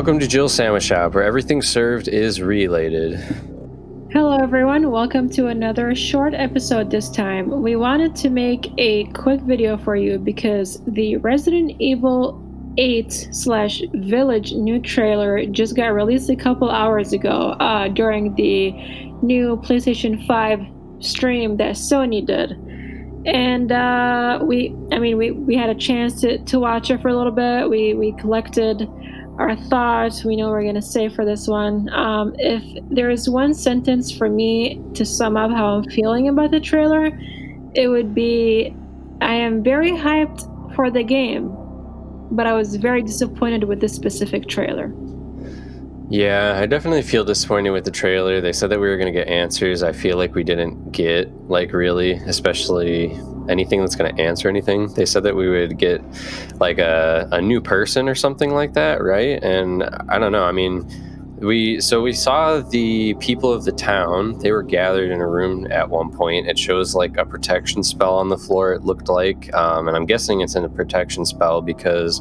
Welcome to Jill's Sandwich Shop, where everything served is related. Hello everyone, welcome to another short episode this time. We wanted to make a quick video for you because the Resident Evil 8/Village new trailer just got released a couple hours ago during the new PlayStation 5 stream that Sony did. And we had a chance to watch it for a little bit. We collected our thoughts. We know what we're going to say for this one. If there is one sentence for me to sum up how I'm feeling about the trailer, it would be I am very hyped for the game, but I was very disappointed with this specific trailer. Yeah, I definitely feel disappointed with the trailer. They said that we were going to get answers. I feel like we didn't get, really, especially anything that's going to answer anything. They said that we would get, a new person or something like that, right? And I don't know. I mean, we saw the people of the town. They were gathered in a room at one point. It shows, a protection spell on the floor, it looked like. And I'm guessing it's in a protection spell because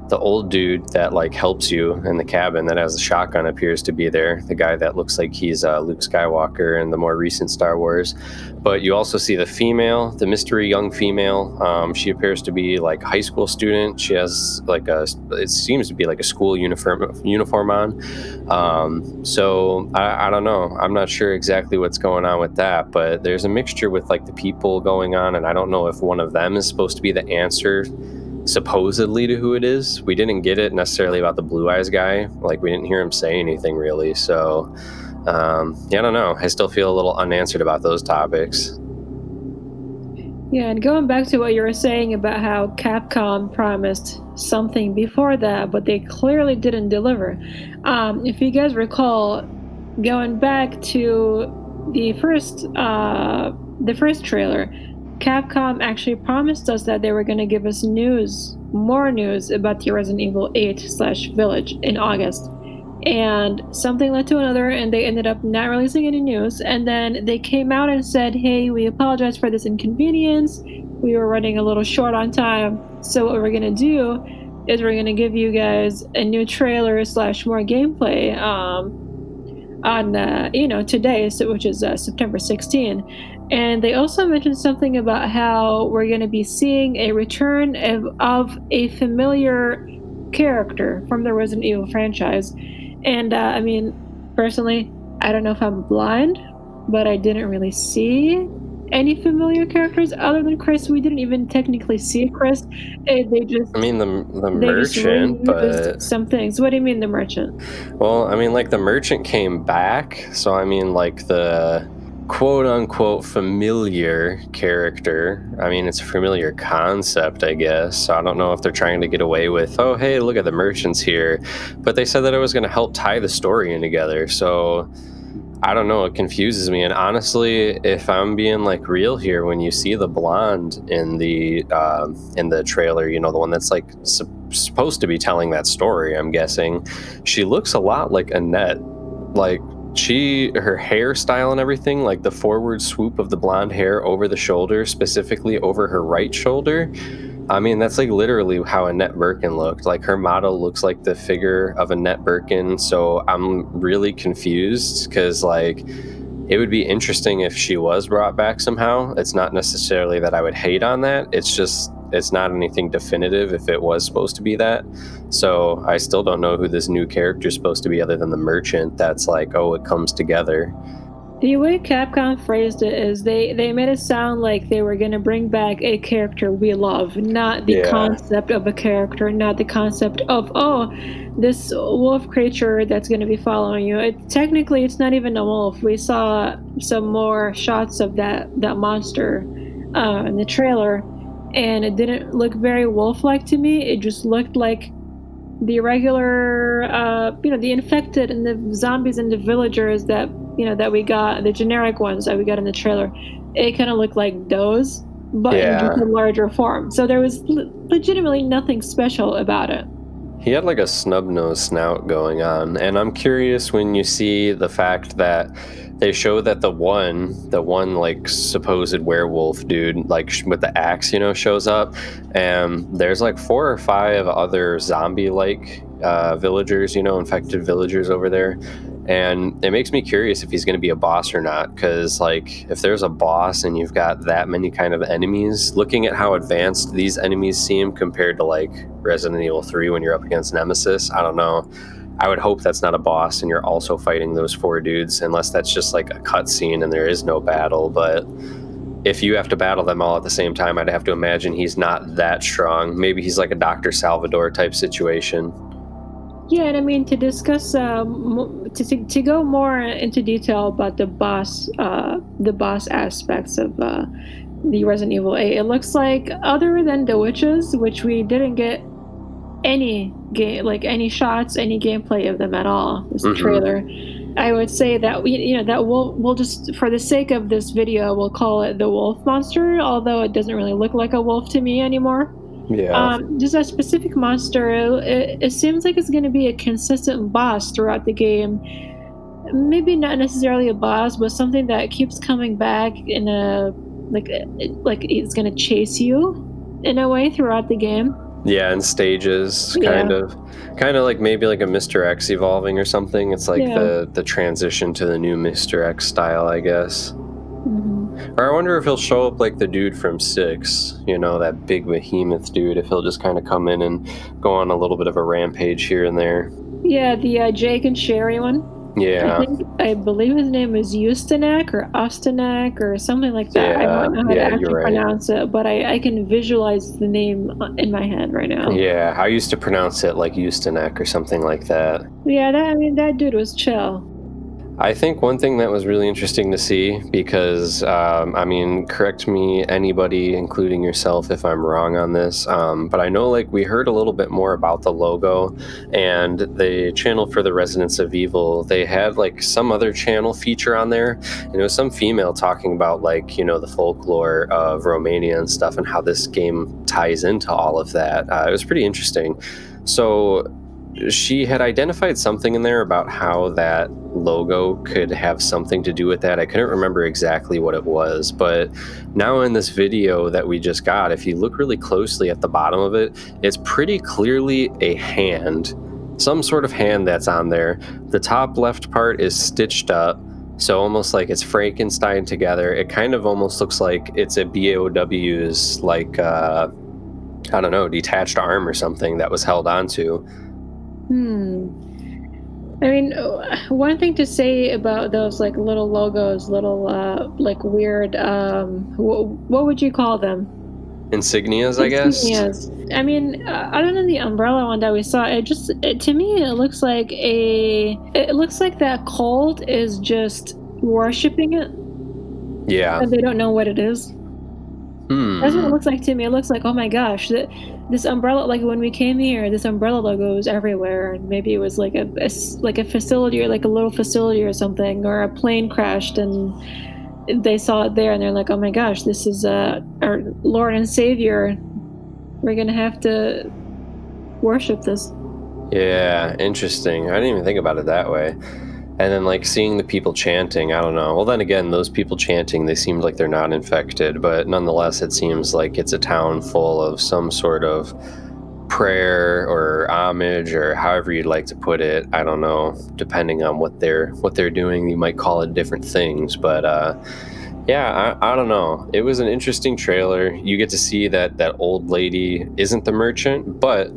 the old dude that helps you in the cabin that has the shotgun appears to be there, the guy that looks like he's Luke Skywalker in the more recent Star Wars. But you also see the female, the mystery young female. She appears to be high school student. She has it seems to be a school uniform on. So I don't know, I'm not sure exactly what's going on with that, but there's a mixture with the people going on, and I don't know if one of them is supposed to be the answer supposedly to who it is. We didn't get it necessarily about the blue eyes guy. We didn't hear him say anything really. So I don't know. I still feel a little unanswered about those topics. Yeah, and going back to what you were saying about how Capcom promised something before that, but they clearly didn't deliver. If you guys recall, going back to the first trailer, Capcom actually promised us that they were going to give us more news about the Resident Evil 8/Village in August. And something led to another, and they ended up not releasing any news. And then they came out and said, hey, we apologize for this inconvenience. We were running a little short on time. So what we're going to do is we're going to give you guys a new trailer / more gameplay on today, which is September 16. And they also mentioned something about how we're going to be seeing a return of a familiar character from the Resident Evil franchise. And personally, I don't know if I'm blind, but I didn't really see any familiar characters other than Chris. We didn't even technically see Chris. They just... I mean, the merchant, but... some things. What do you mean, the merchant? Well, I mean, the merchant came back, so I mean, the quote-unquote familiar character. I mean, it's a familiar concept, I guess. So I don't know if they're trying to get away with, oh, hey, look at the merchants here. But they said that it was going to help tie the story in together. So I don't know. It confuses me. And honestly, if I'm being real here, when you see the blonde in the trailer, the one that's supposed to be telling that story, I'm guessing, she looks a lot like Annette. Her hairstyle and everything, the forward swoop of the blonde hair over the shoulder, specifically over her right shoulder. I mean, that's literally how Annette Birkin looked. Her model looks like the figure of Annette Birkin. So I'm really confused because it would be interesting if she was brought back somehow. It's not necessarily that I would hate on that. It's just, it's not anything definitive if it was supposed to be that. So I still don't know who this new character is supposed to be other than the merchant that's oh, it comes together. The way Capcom phrased it is they made it sound like they were going to bring back a character we love, not the concept of a character, not the concept of, oh, this wolf creature that's going to be following you. Technically, it's not even a wolf. We saw some more shots of that monster in the trailer, and it didn't look very wolf-like to me. It just looked like the regular, the infected and the zombies and the villagers that we got, the generic ones that we got in the trailer. It kind of looked like those, but in just a larger form. So there was legitimately nothing special about it. He had a snub-nosed snout going on, and I'm curious when you see the fact that they show that the one supposed werewolf dude with the axe shows up, and there's 4 or 5 other zombie villagers, infected villagers over there. And it makes me curious if he's going to be a boss or not, because like if there's a boss and you've got that many kind of enemies, looking at how advanced these enemies seem compared to like Resident Evil 3 when you're up against Nemesis, I don't know. I would hope that's not a boss and you're also fighting those 4 dudes, unless that's just like a cutscene and there is no battle. But if you have to battle them all at the same time, I'd have to imagine he's not that strong. Maybe he's like a Dr. Salvador type situation. Yeah, and I mean to discuss to go more into detail about the boss aspects of the Resident Evil 8. It looks like other than the witches, which we didn't get any any shots, any gameplay of them at all. This trailer. I would say that we'll just, for the sake of this video, we'll call it the wolf monster, although it doesn't really look like a wolf to me anymore. Yeah. Just a specific monster. It seems like it's going to be a consistent boss throughout the game. Maybe not necessarily a boss, but something that keeps coming back in a like it's going to chase you in a way throughout the game. Yeah, in stages, kind of like maybe like a Mr. X evolving or something. It's like the transition to the new Mr. X style, I guess. Or I wonder if he'll show up like the dude from 6, that big behemoth dude, if he'll just kind of come in and go on a little bit of a rampage here and there. Yeah, the Jake and Sherry one. Yeah. I believe his name is Ustenak or Ostenak or something like that. Yeah, I don't know how to actually right. pronounce it, but I can visualize the name in my head right now. Yeah, I used to pronounce it like Ustenak or something like that. Yeah, that dude was chill. I think one thing that was really interesting to see, because, correct me, anybody, including yourself, if I'm wrong on this, but I know, we heard a little bit more about the logo and the channel for the Residents of Evil. They had, some other channel feature on there, and it was some female talking about, the folklore of Romania and stuff and how this game ties into all of that. It was pretty interesting. So she had identified something in there about how that logo could have something to do with that. I couldn't remember exactly what it was, but now in this video that we just got, if you look really closely at the bottom of it, it's pretty clearly a hand, some sort of hand that's on there. The top left part is stitched up, so almost like it's Frankenstein together. It kind of almost looks like it's a BOW's, I don't know, detached arm or something that was held onto. I mean, one thing to say about those little logos, little weird, what would you call them? Insignias, I guess. Insignias. I mean, other than the umbrella one that we saw, to me it looks like that cult is just worshipping it. Yeah. And they don't know what it is. That's what it looks like to me. It looks like, oh my gosh, this umbrella, when we came here, this umbrella logo was everywhere, and maybe it was like a facility, or a little facility or something, or a plane crashed and they saw it there and they're like, oh my gosh, this is our Lord and Savior. We're gonna have to worship this. Yeah, interesting. I didn't even think about it that way. And then seeing the people chanting, I don't know. Well, then again, those people chanting, they seemed like they're not infected, but nonetheless, it seems like it's a town full of some sort of prayer or homage, or however you'd like to put it. I don't know. Depending on what they're doing, you might call it different things. But yeah, I don't know. It was an interesting trailer. You get to see that old lady isn't the merchant, but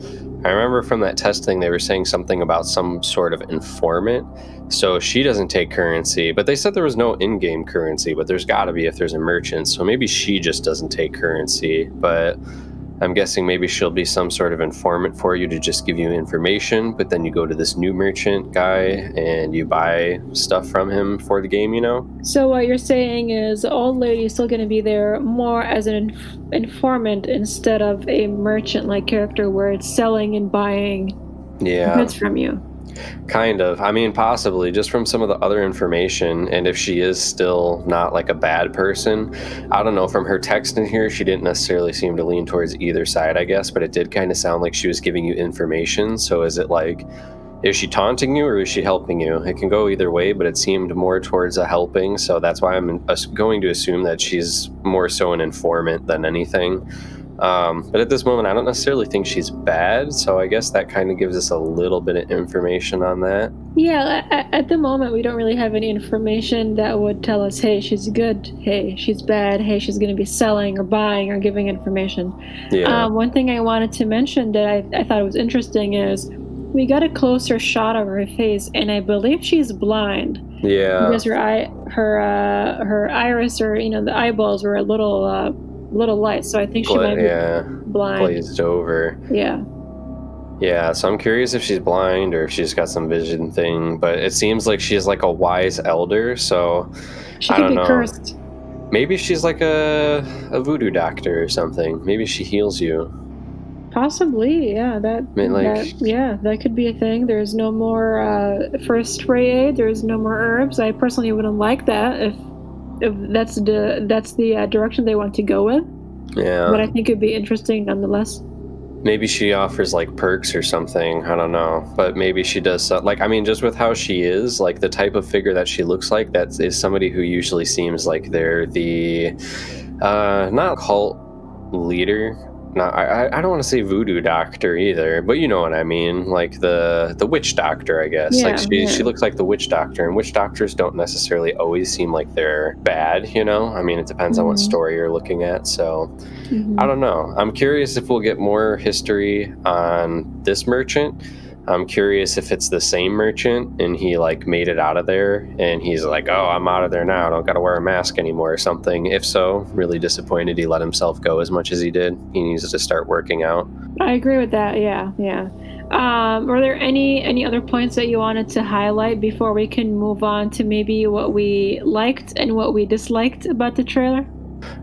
I remember from that testing they were saying something about some sort of informant. So she doesn't take currency, but they said there was no in-game currency, but there's got to be if there's a merchant. So maybe she just doesn't take currency, but I'm guessing maybe she'll be some sort of informant for you to just give you information, but then you go to this new merchant guy and you buy stuff from him for the game, So what you're saying is the old lady is still going to be there more as an informant instead of a merchant-like character where it's selling and buying goods from you. Kind of. I mean, possibly, just from some of the other information, and if she is still not a bad person, I don't know, from her text in here, she didn't necessarily seem to lean towards either side, I guess, but it did kind of sound like she was giving you information. So is it is she taunting you or is she helping you? It can go either way, but it seemed more towards a helping, so that's why I'm going to assume that she's more so an informant than anything. But at this moment, I don't necessarily think she's bad, so I guess that kind of gives us a little bit of information on that. Yeah, at the moment, we don't really have any information that would tell us, hey, she's good, hey, she's bad, hey, she's going to be selling or buying or giving information. Yeah. One thing I wanted to mention that I thought was interesting is we got a closer shot of her face, and I believe she's blind Yeah. because her iris, or the eyeballs were a little light, so I think she might be blind. Glazed over. Yeah. Yeah, so I'm curious if she's blind or if she's got some vision thing, but it seems like she's like a wise elder, so She I could don't be know. cursed. Maybe she's like a voodoo doctor or something. Maybe she heals you. Possibly, yeah. That could be a thing. There's no more first spray aid. There's no more herbs. I personally wouldn't like that if that's the direction they want to go with. Yeah. But I think it'd be interesting nonetheless. Maybe she offers like perks or something. I don't know. But maybe she does just with how she is, like the type of figure that she looks like, that is somebody who usually seems like they're the not cult leader. I don't want to say voodoo doctor either, but you know what I mean, like the witch doctor, I guess. Yeah, like she looks like the witch doctor, and witch doctors don't necessarily always seem like they're bad, I mean, it depends on what story you're looking at, so I don't know. I'm curious if we'll get more history on this merchant. I'm curious if it's the same merchant and he like made it out of there and he's like, oh, I'm out of there now, I don't gotta wear a mask anymore or something. If so, really disappointed he let himself go as much as he did. He needs to start working out. I agree with that. Yeah. Were there any other points that you wanted to highlight before we can move on to maybe what we liked and what we disliked about the trailer?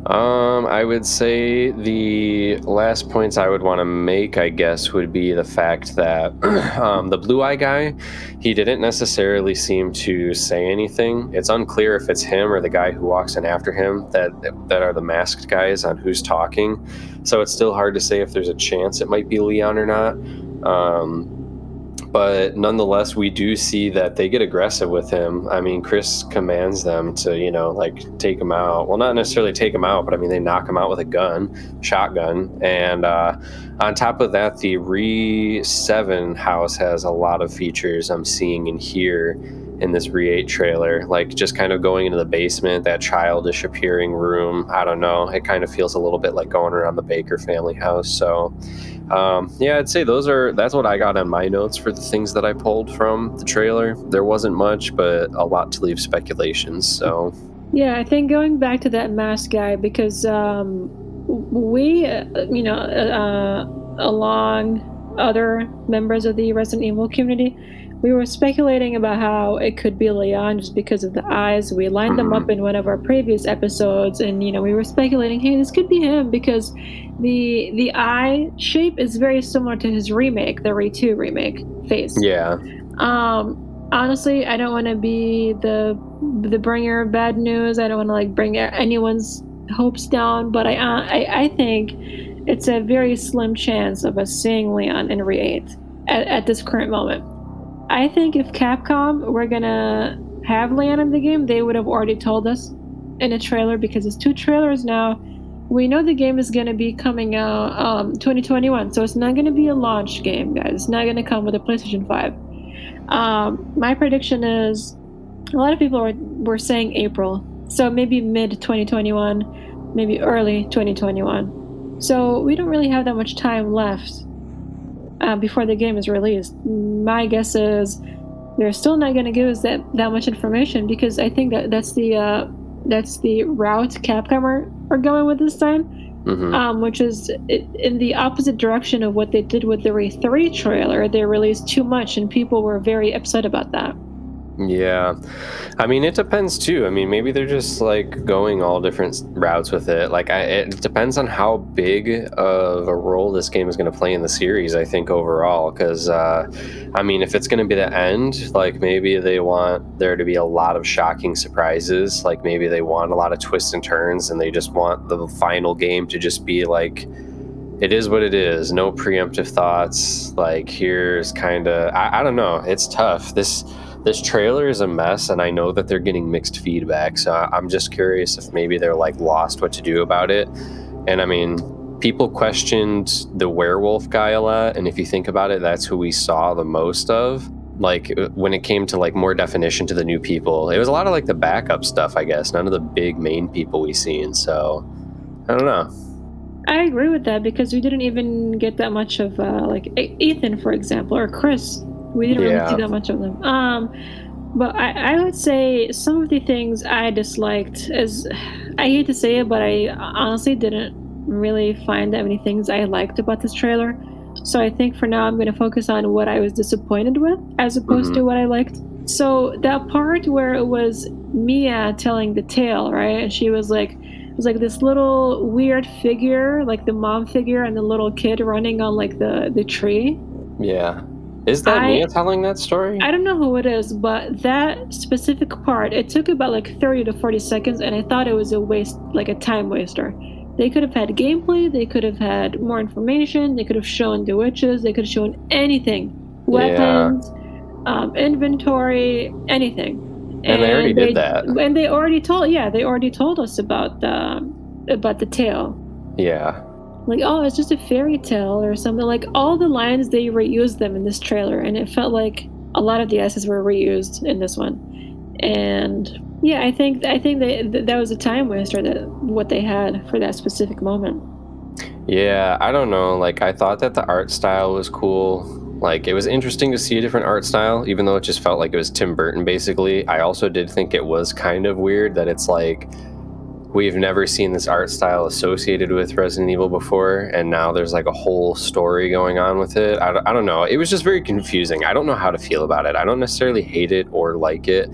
I would say the last points I would want to make, I guess, would be the fact that the blue eye guy, he didn't necessarily seem to say anything. It's unclear if it's him or the guy who walks in after him that are the masked guys on who's talking. So it's still hard to say if there's a chance it might be Leon or not. But nonetheless, we do see that they get aggressive with him. I mean, Chris commands them to, take him out. Well, not necessarily take him out, but I mean, they knock him out with a shotgun. And on top of that, the Re-7 house has a lot of features I'm seeing in here in this Re-8 trailer. Like just kind of going into the basement, that childish appearing room. I don't know. It kind of feels a little bit like going around the Baker family house. So I'd say that's what I got on my notes for the things that I pulled from the trailer. There wasn't much, but a lot to leave speculations. So yeah, I think going back to that mask guy, because we, along other members of the Resident Evil community, we were speculating about how it could be Leon just because of the eyes. We lined them up in one of our previous episodes, and we were speculating, hey, this could be him because the eye shape is very similar to his remake, the Re-2 remake face. Yeah. Honestly, I don't want to be the bringer of bad news. I don't want to bring anyone's hopes down, but I think it's a very slim chance of us seeing Leon in Re-8 at this current moment. I think if Capcom were gonna have Leon in the game, they would have already told us in a trailer, because it's 2 trailers now. We know the game is gonna be coming out 2021, so it's not gonna be a launch game, guys. It's not gonna come with a PlayStation 5. My prediction is a lot of people were saying April, so maybe mid 2021, maybe early 2021. So we don't really have that much time left before the game is released. My guess is they're still not going to give us that much information, because I think that's the route Capcom are going with this time, which is in the opposite direction of what they did with the Re-3 trailer. They released too much, and people were very upset about that. Yeah, I mean, it depends too. I mean, maybe they're just going all different routes with it. It depends on how big of a role this game is going to play in the series, I think, overall. Because, I mean, if it's going to be the end, maybe they want there to be a lot of shocking surprises. Maybe they want a lot of twists and turns, and they just want the final game to just be it is what it is. No preemptive thoughts. Here's kind of, I don't know. It's tough. This trailer is a mess, and I know that they're getting mixed feedback, so I'm just curious if maybe they're lost what to do about it. And I mean, people questioned the werewolf guy a lot, and if you think about it, that's who we saw the most of. Like, when it came to like more definition to the new people, it was a lot of like the backup stuff, I guess. None of the big main people we seen. So I don't know. I agree with that because we didn't even get that much of like Ethan, for example, or Chris. We didn't really see that much of them. But I would say some of the things I disliked is, I hate to say it, but I honestly didn't really find that many things I liked about this trailer. So I think for now I'm going to focus on what I was disappointed with as opposed to what I liked. So that part where it was Mia telling the tale, right? And she was like, it was like this little weird figure, like the mom figure and the little kid running on like the tree. Yeah. Is that Mia telling that story? I don't know who it is, but that specific part, it took about like 30 to 40 seconds, and I thought it was a waste, like a time waster. They could have had gameplay, they could have had more information, they could have shown the witches, they could have shown anything. Weapons, inventory, anything. And they already did that. And they already told us about the tale. Yeah. Like, oh, it's just a fairy tale or something. Like, all the lines, they reused them in this trailer, and it felt like a lot of the S's were reused in this one. And yeah, I think that was a time waster, that what they had for that specific moment. Yeah, I don't know. Like, I thought that the art style was cool. Like, it was interesting to see a different art style, even though it just felt like it was Tim Burton, basically. I also did think it was kind of weird that it's like, we've never seen this art style associated with Resident Evil before, and now there's like a whole story going on with it. I don't know. It was just very confusing. I don't know how to feel about it. I don't necessarily hate it or like it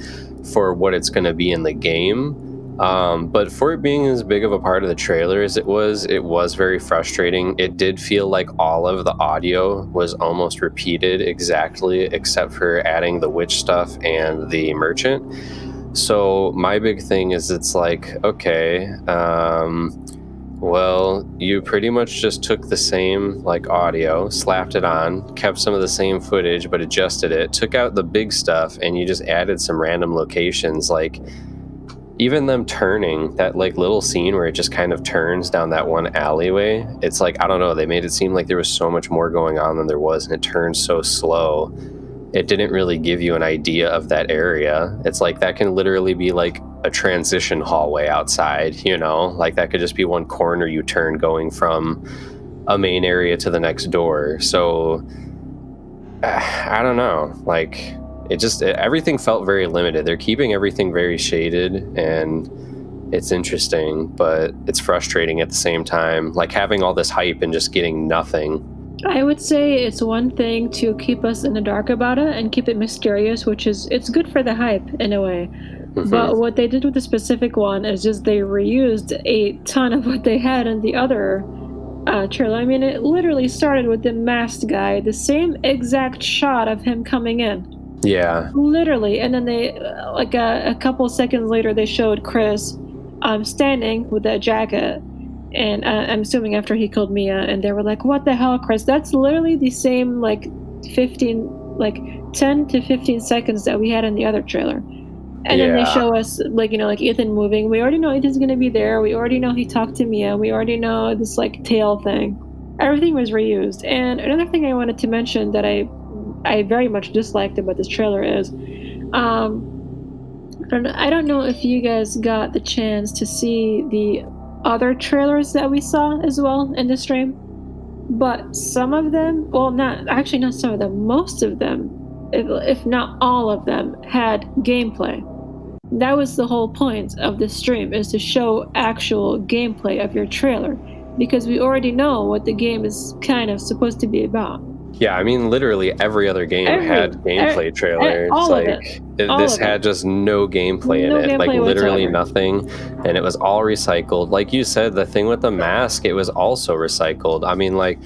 for what it's going to be in the game. But for it being as big of a part of the trailer as it was very frustrating. It did feel like all of the audio was almost repeated exactly, except for adding the witch stuff and the merchant. So my big thing is, it's like, okay, well, you pretty much just took the same like audio, slapped it on, kept some of the same footage, but adjusted it, took out the big stuff, and you just added some random locations. Like, even them turning, that like little scene where it just kind of turns down that one alleyway, it's like, I don't know, they made it seem like there was so much more going on than there was, and it turned so slow. It didn't really give you an idea of that area. It's like, that can literally be like a transition hallway outside, you know? Like, that could just be one corner you turn going from a main area to the next door. So, I don't know. Like, everything felt very limited. They're keeping everything very shaded, and it's interesting, but it's frustrating at the same time. Like, having all this hype and just getting nothing. I would say it's one thing to keep us in the dark about it and keep it mysterious, which is, it's good for the hype in a way. Mm-hmm. But what they did with the specific one is just they reused a ton of what they had in the other trailer. I mean, it literally started with the masked guy, the same exact shot of him coming in. Yeah. Literally. And then they, like a couple seconds later, they showed Chris standing with that jacket. And I'm assuming after he killed Mia, and they were like, what the hell, Chris? That's literally the same, like, 10 to 15 seconds that we had in the other trailer. And then they show us, like, you know, like Ethan moving. We already know Ethan's going to be there. We already know he talked to Mia. We already know this, like, tail thing. Everything was reused. And another thing I wanted to mention that I very much disliked about this trailer is, I don't know if you guys got the chance to see the other trailers that we saw as well in the stream, but some of them, well, not some of them, most of them, if not all of them, had gameplay. That was the whole point of the stream, is to show actual gameplay of your trailer, because we already know what the game is kind of supposed to be about. Yeah, I mean, literally every other game had gameplay trailers. This had just no gameplay in it, like literally nothing, and it was all recycled. Like you said, the thing with the mask, it was also recycled. I mean, like,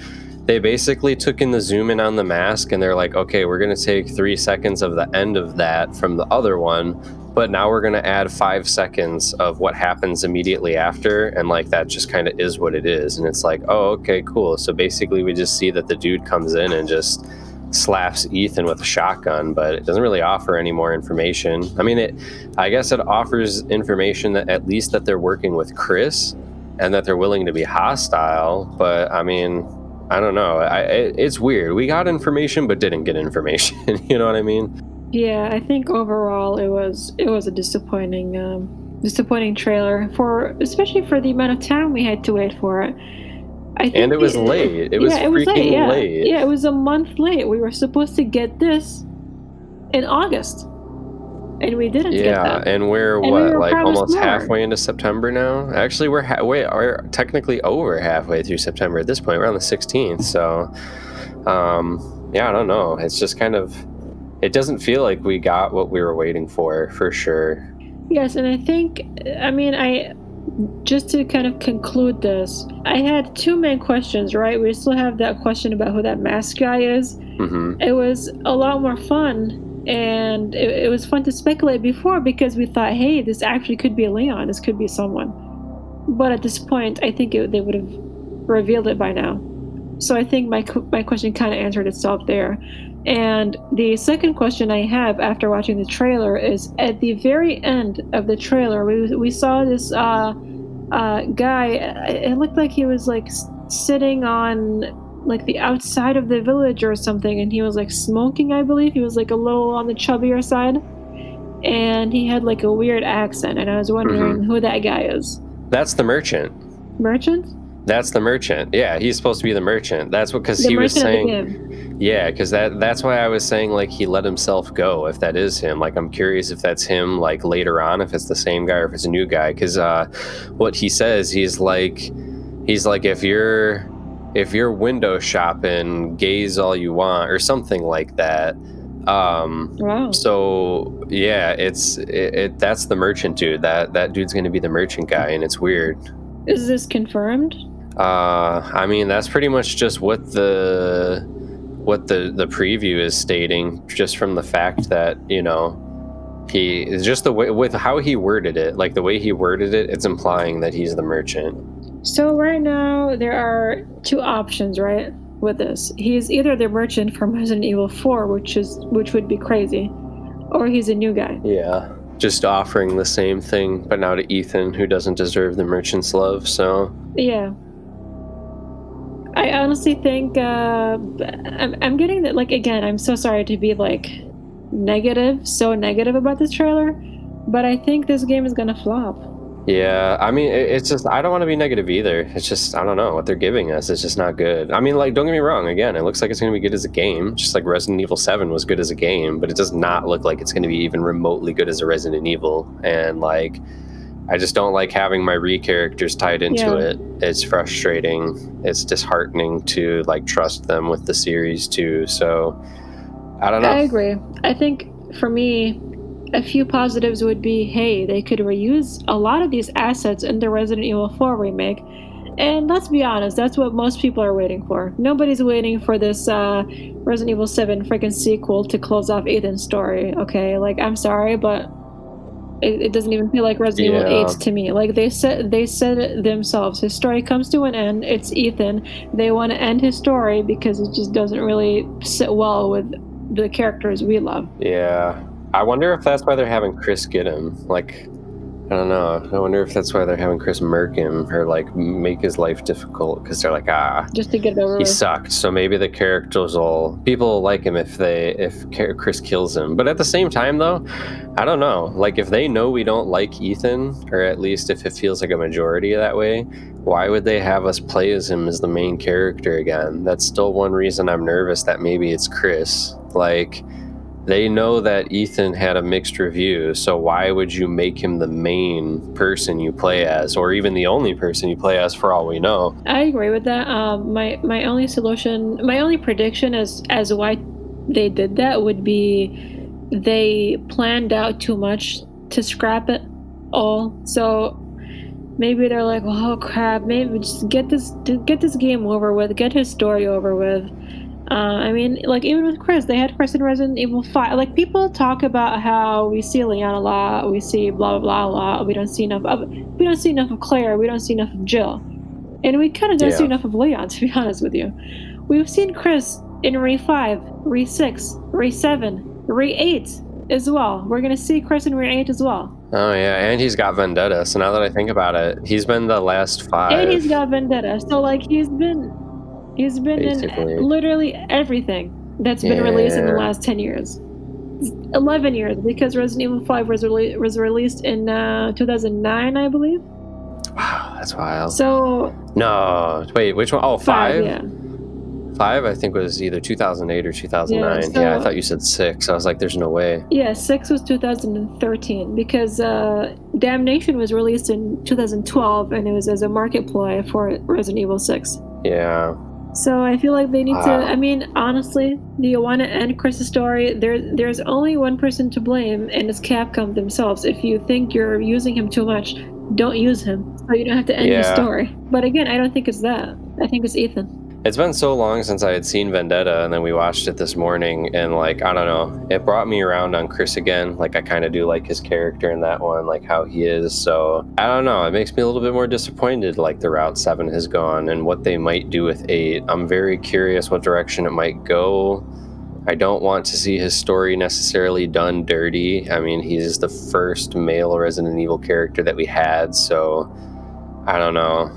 they basically took in the zoom in on the mask, and they're like, okay, we're gonna take 3 seconds of the end of that from the other one, but now we're gonna add 5 seconds of what happens immediately after, and like, that just kind of is what it is. And it's like, oh, okay, cool. So basically we just see that the dude comes in and just slaps Ethan with a shotgun, but it doesn't really offer any more information. I mean, I guess it offers information that at least that they're working with Chris, and that they're willing to be hostile. But I mean, I don't know. It's weird. We got information, but didn't get information. You know what I mean? Yeah, I think overall it was a disappointing trailer, especially for the amount of time we had to wait for it. And it was late. It was freaking late. Yeah, it was a month late. We were supposed to get this in August, and we didn't get that. Yeah, and we're like almost halfway into September now. Actually, we're technically over halfway through September at this point. We're on the 16th, so yeah, I don't know. It's just kind of, it doesn't feel like we got what we were waiting for sure. Yes, and I think, I mean, just to kind of conclude this, I had two main questions, right? We still have that question about who that mask guy is. Mm-hmm. It was a lot more fun, and it was fun to speculate before because we thought, hey, this actually could be Leon. This could be someone. But at this point, I think they would have revealed it by now. So I think my question kind of answered itself there. And the second question I have after watching the trailer is, at the very end of the trailer, we saw this guy. It looked like he was like sitting on like the outside of the village or something, and he was like smoking, I believe. He was like a little on the chubbier side, and he had like a weird accent, and I was wondering who that guy is. That's the merchant. Merchant? That's the merchant. Yeah, he's supposed to be the merchant. That's what, because he was saying. Yeah, because that's why I was saying like he let himself go. If that is him, like I'm curious if that's him. Like later on, if it's the same guy or if it's a new guy. Because what he says, he's like if you're window shopping, gaze all you want, or something like that. Wow. So yeah, that's the merchant dude. That dude's gonna be the merchant guy, and it's weird. Is this confirmed? I mean, that's pretty much just what the preview is stating, just from the fact that, you know, he is just the way with how he worded it, like the way he worded it, it's implying that he's the merchant. So right now there are two options, right? With this, he's either the merchant from Resident Evil 4, which would be crazy, or he's a new guy. Yeah. Just offering the same thing, but now to Ethan, who doesn't deserve the merchant's love. So yeah, I honestly think I'm getting that. Like, again, I'm so sorry to be like so negative about this trailer, but I think this game is gonna flop. Yeah, I mean, it's just, I don't want to be negative either. It's just, I don't know, what they're giving us is just not good. I mean, like, don't get me wrong, again, it looks like it's going to be good as a game, just like Resident Evil 7 was good as a game, but it does not look like it's going to be even remotely good as a Resident Evil. And, like, I just don't like having my characters tied into it. It's frustrating. It's disheartening to, like, trust them with the series, too. So, I don't know. I agree. I think, for me, a few positives would be, hey, they could reuse a lot of these assets in the Resident Evil 4 remake. And let's be honest, that's what most people are waiting for. Nobody's waiting for this Resident Evil 7 freaking sequel to close off Ethan's story, okay? Like, I'm sorry, but it doesn't even feel like Resident Evil 8 to me. Like, they said it themselves. His story comes to an end. It's Ethan. They want to end his story because it just doesn't really sit well with the characters we love. Yeah. I wonder if that's why they're having Chris get him. Like, I don't know. I wonder if that's why they're having Chris murk him or like make his life difficult, because they're like, just to get it over he with. Sucked. So maybe the people will like him if Chris kills him. But at the same time, though, I don't know. Like, if they know we don't like Ethan, or at least if it feels like a majority that way, why would they have us play as him as the main character again? That's still one reason I'm nervous that maybe it's Chris. Like, they know that Ethan had a mixed review, so why would you make him the main person you play as, or even the only person you play as, for all we know? I agree with that. My only prediction as why they did that would be they planned out too much to scrap it all. So maybe they're like, oh crap, maybe just get this game over with, get his story over with. I mean, like, even with Chris, they had Chris in Resident Evil 5. Like, people talk about how we see Leon a lot, we see blah blah blah a lot. We don't see enough of Claire. We don't see enough of Jill, and we kind of don't see enough of Leon, to be honest with you. We've seen Chris in Re 5, Re 6, Re 7, Re 8. as well. We're gonna see Chris in Rear 8 as well. Oh yeah, and he's got Vendetta. So now that I think about it, he's been the last 5. And he's got Vendetta. So like he's been basically in literally everything that's been released in the Yeah. last 10 years. 11 years, because Resident Evil 5 was released in 2009, I believe. Wow, that's wild. So No, wait, which one? Oh, 5? yeah. 5, I think, was either 2008 or 2009. Yeah, Yeah, I so- thought you said 6. I was like, there's no way. Yeah, 6 was 2013, because Damnation was released in 2012, and it was as a market ploy for Resident Evil 6. Yeah. So I feel like they need to. Wow. I mean, honestly, do you want to end Chris's story? There's only one person to blame, and it's Capcom themselves. If you think you're using him too much, don't use him, so you don't have to end the story. But again, I don't think it's that. I think it's Ethan. It's been so long since I had seen Vendetta, and then we watched it this morning, and like, I don't know, it brought me around on Chris again. Like, I kind of do like his character in that one, like how he is. So I don't know, it makes me a little bit more disappointed, like the route 7 has gone and what they might do with 8. I'm very curious what direction it might go. I don't want to see his story necessarily done dirty. I mean, he's the first male Resident Evil character that we had, so I don't know.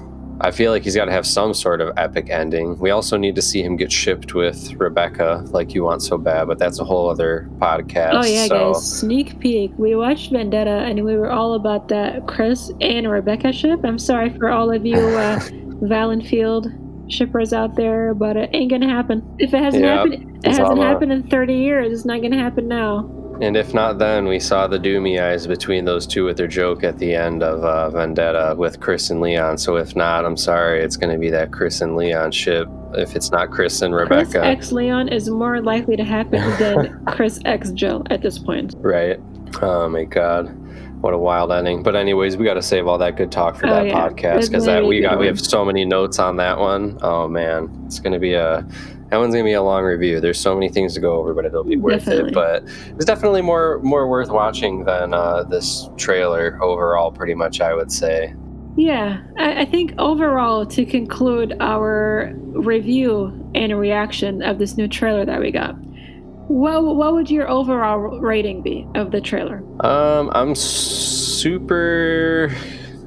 I feel like he's got to have some sort of epic ending. We also need to see him get shipped with Rebecca, like you want so bad, but that's a whole other podcast. Oh yeah, so. guys, sneak peek. We watched Vendetta, and we were all about that Chris and Rebecca ship. I'm sorry for all of you Valenfield shippers out there, but it ain't gonna happen. If it hasn't happened, it hasn't happened in 30 years. It's not gonna happen now. And if not then, we saw the doomy eyes between those two with their joke at the end of Vendetta with Chris and Leon. So if not, I'm sorry, it's going to be that Chris and Leon ship. If it's not Chris and Rebecca. Chris X Leon is more likely to happen than Chris X Jill at this point. Right. Oh my God. What a wild ending. But anyways, we got to save all that good talk for that podcast, because we have so many notes on that one. Oh man, it's going to be that one's gonna be a long review. There's so many things to go over, but it'll be worth it. But it's definitely more worth watching than this trailer overall, pretty much, I would say. Yeah, I think overall, to conclude our review and reaction of this new trailer that we got, what would your overall rating be of the trailer? I'm super...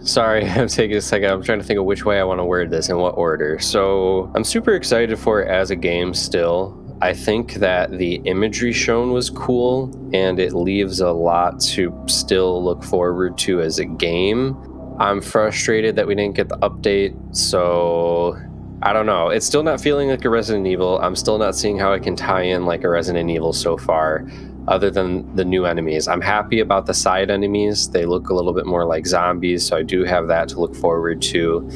Sorry, I'm taking a second. I'm trying to think of which way I want to word this and what order. So I'm super excited for it as a game still. I think that the imagery shown was cool, and it leaves a lot to still look forward to as a game. I'm frustrated that we didn't get the update, so I don't know. It's still not feeling like a Resident Evil. I'm still not seeing how it can tie in like a Resident Evil so far, other than the new enemies. I'm happy about the side enemies. They look a little bit more like zombies, so I do have that to look forward to.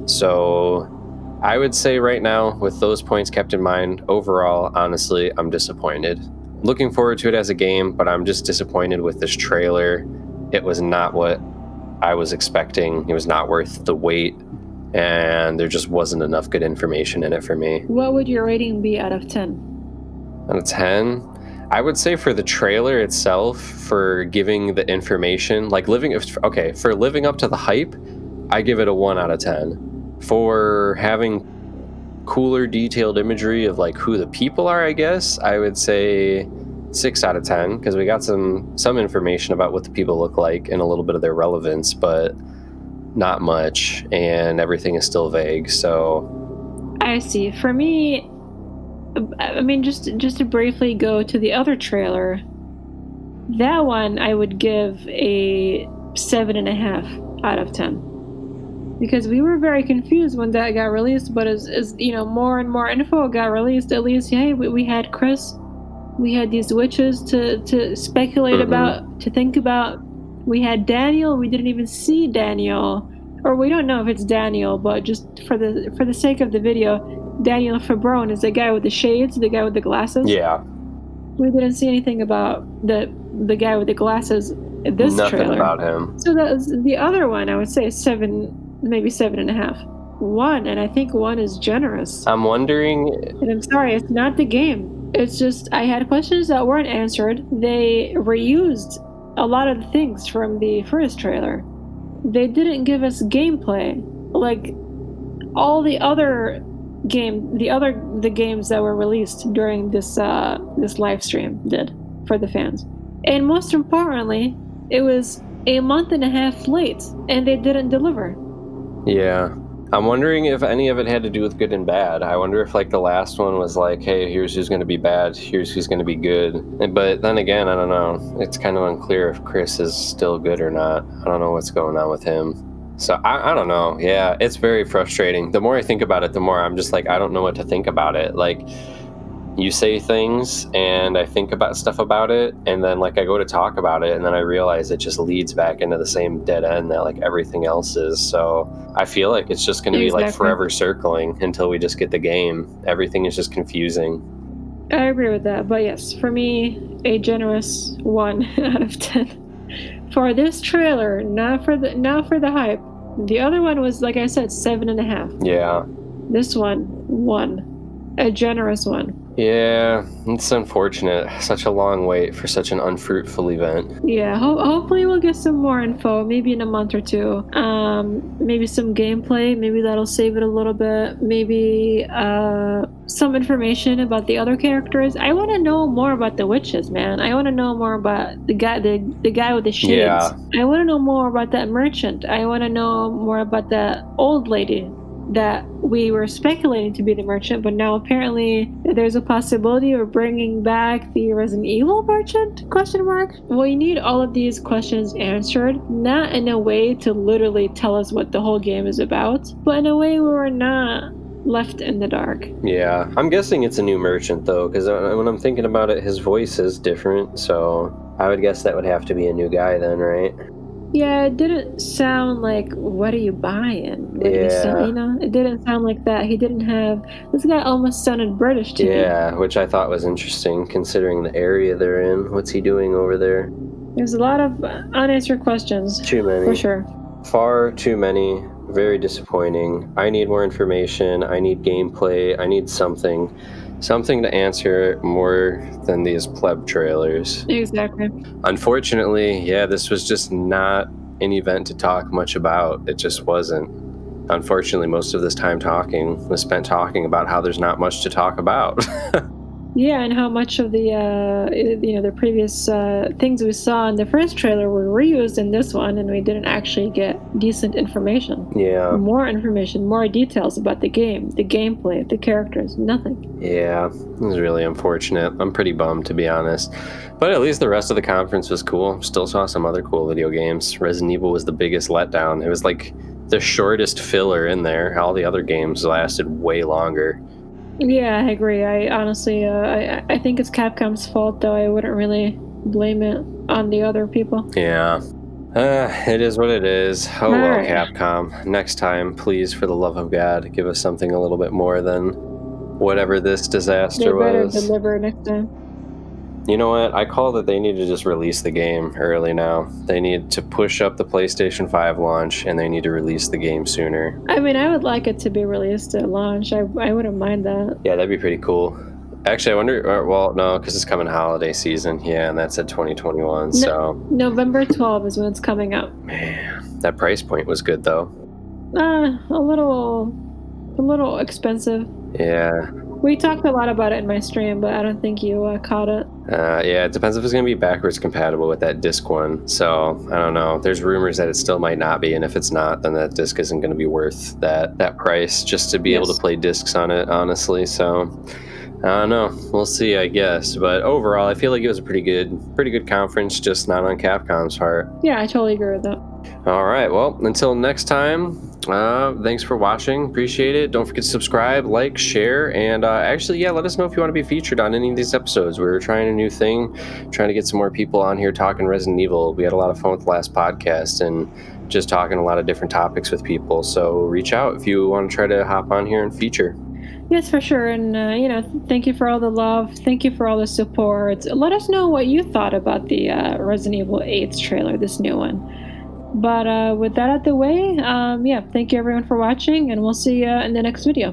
So I would say right now, with those points kept in mind, overall, honestly, I'm disappointed. Looking forward to it as a game, but I'm just disappointed with this trailer. It was not what I was expecting. It was not worth the wait, and there just wasn't enough good information in it for me. What would your rating be out of 10? Out of 10? I would say for the trailer itself, for giving the information, like for living up to the hype, I give it a 1 out of 10. For having cooler, detailed imagery of like who the people are, I guess, I would say 6 out of 10, because we got some information about what the people look like and a little bit of their relevance, but not much, and everything is still vague. So I see. For me, I mean, just to briefly go to the other trailer, that one I would give a 7.5 out of 10, because we were very confused when that got released. But as you know, more and more info got released, at least, hey, we had Chris, we had these witches to speculate about, to think about. We had Daniel. We didn't even see Daniel, or we don't know if it's Daniel, but just for the sake of the video, Daniel Fabron is the guy with the shades, the guy with the glasses. Yeah. We didn't see anything about the guy with the glasses in this Nothing trailer. about him. So the other one, I would say 7, maybe 7.5. 1, and I think 1 is generous. I'm wondering... And I'm sorry, it's not the game. It's just, I had questions that weren't answered. They reused a lot of the things from the first trailer. They didn't give us gameplay like all the other games that were released during this live stream did for the fans. And most importantly, it was a month and a half late, and they didn't deliver. Yeah. I'm wondering if any of it had to do with good and bad. I wonder if like the last one was like, hey, here's who's going to be bad, here's who's going to be good. But then again, I don't know. It's kind of unclear if Chris is still good or not. I don't know what's going on with him. So I don't know. Yeah, it's very frustrating. The more I think about it, the more I'm just like, I don't know what to think about it. Like, you say things and I think about stuff about it, and then like I go to talk about it, and then I realize it just leads back into the same dead end that like everything else is. So I feel like it's just going to be like forever circling until we just get the game. Everything is just confusing. I agree with that, but yes, for me, a generous 1 out of 10 for this trailer. Not for the hype. The other one was, like I said, 7.5. Yeah. This one, 1. A generous 1. Yeah, it's unfortunate. Such a long wait for such an unfruitful event. Yeah, hopefully we'll get some more info, maybe in a month or 2. Maybe some gameplay, maybe that'll save it a little bit. Maybe some information about the other characters. I want to know more about the witches, man. I want to know more about the guy with the shades. Yeah. I want to know more about that merchant. I want to know more about that old lady that we were speculating to be the merchant, but now apparently there's a possibility of bringing back the Resident Evil merchant? ? Well, you need all of these questions answered, not in a way to literally tell us what the whole game is about, but in a way where we're not left in the dark. Yeah, I'm guessing it's a new merchant though, because when I'm thinking about it, his voice is different, so I would guess that would have to be a new guy then, right? Yeah, it didn't sound like, what are you buying? What are you selling? You know? It didn't sound like that. He didn't have... This guy almost sounded British to me. Yeah, which I thought was interesting, considering the area they're in. What's he doing over there? There's a lot of unanswered questions. Too many. For sure. Far too many. Very disappointing. I need more information. I need gameplay. I need something to answer more than these pleb trailers. Exactly. Unfortunately, yeah, this was just not an event to talk much about. It just wasn't. Unfortunately, most of this time talking was spent talking about how there's not much to talk about. Yeah, and how much of the the previous things we saw in the first trailer were reused in this one, and we didn't actually get decent information. Yeah. More information, more details about the game, the gameplay, the characters, nothing. Yeah, it was really unfortunate. I'm pretty bummed, to be honest. But at least the rest of the conference was cool. Still saw some other cool video games. Resident Evil was the biggest letdown. It was like the shortest filler in there. All the other games lasted way longer. Yeah, I agree. I honestly, I think it's Capcom's fault, though. I wouldn't really blame it on the other people. Yeah. It is what it is. Oh, well, right. Capcom. Next time, please, for the love of God, give us something a little bit more than whatever this disaster was. They better deliver next time. You know what? I call that they need to just release the game early now. They need to push up the PlayStation 5 launch, and they need to release the game sooner. I mean, I would like it to be released at launch. I wouldn't mind that. Yeah, that'd be pretty cool. Actually, I wonder... Well, no, because it's coming holiday season. Yeah, and that's at 2021, so... November 12th is when it's coming out. Man, that price point was good, though. A little expensive. Yeah. We talked a lot about it in my stream, but I don't think you caught it. Yeah, it depends if it's going to be backwards compatible with that disc one. So, I don't know. There's rumors that it still might not be, and if it's not, then that disc isn't going to be worth that price just to be able to play discs on it, honestly. So, I don't know. We'll see, I guess. But overall, I feel like it was a pretty good conference, just not on Capcom's part. Yeah, I totally agree with that. All right, well, until next time, thanks for watching. Appreciate it. Don't forget to subscribe, like, share, and actually, yeah, let us know if you want to be featured on any of these episodes. We're trying a new thing, trying to get some more people on here talking Resident Evil. We had a lot of fun with the last podcast and just talking a lot of different topics with people. So reach out if you want to try to hop on here and feature. Yes, for sure. And, thank you for all the love. Thank you for all the support. Let us know what you thought about the Resident Evil 8 trailer, this new one. But with that out the way, thank you everyone for watching, and we'll see you in the next video.